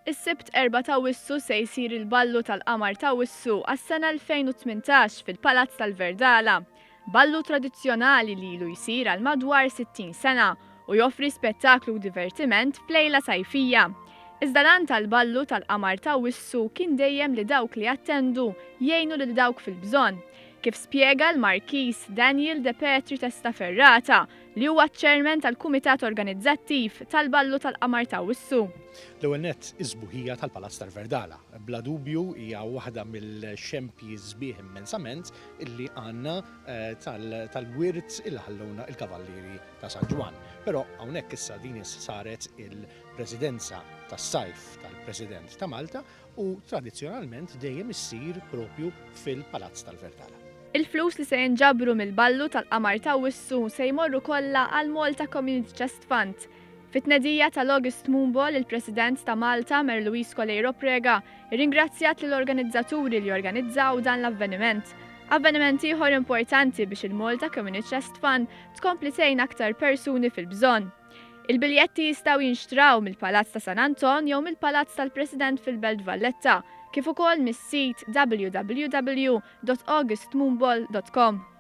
Is-sibt erba ta' Awwissu se jsir il-Ballu Tal-Qamar ta' Awwissu għas-sena 2018 fil-Palazz tal-Verdala. Ballu tradizzjonali li ilu jsir għal madwar 60 sena u joffri spettaklu u divertiment f'lejla sajfija. Iżda lan tal-Ballu Tal-Qamar ta' Awwissu kien dejjem li dawk li attendu jgħinu lil dawk fil-bżonn, kif spjega l-Markis Daniel De Petri Testaferrata li huwa ċ-Chairman tal-Kumitat Organizzattiv tal-Ballu Tal-Qamar ta' Awwissu. L-ewwel nett is-sbuħija tal-Palazz tal-Verdala. Bla dubju hija waħda mill-xempji sbieħ immensament illi għandna tal-wirt il ħalluna il-Kavallieri ta' San Ġwan. Però hawnhekk issa din saret il-Presidenza tas-sajf tal-President ta' Malta u tradizzjonalment dejjem issir propju fil-Palazz tal-Verdala. Il-flus li se jinġabru mill-Ballu Tal-Qamar ta' Awwissu se jmorru kollha għal Malta Community Trust Fund. Fit-tnedija tal-August Mumbol, il-President ta' Malta, Mer Luis Kolejro Prega, irringrazzjat lill-organizzaturi li organizzaw dan l-avveniment. Avveniment ieħor importanti biex il-Malta Community Trust Fund tkompli tgħin aktar persuni fil-bżonn. Il-biljetti jistgħu jinxtraw mill-Palazz ta' San Anton jew mill-Palazz tal-President fil-Belt Valletta, kif ukoll mis-sit www.augustmumbol.com.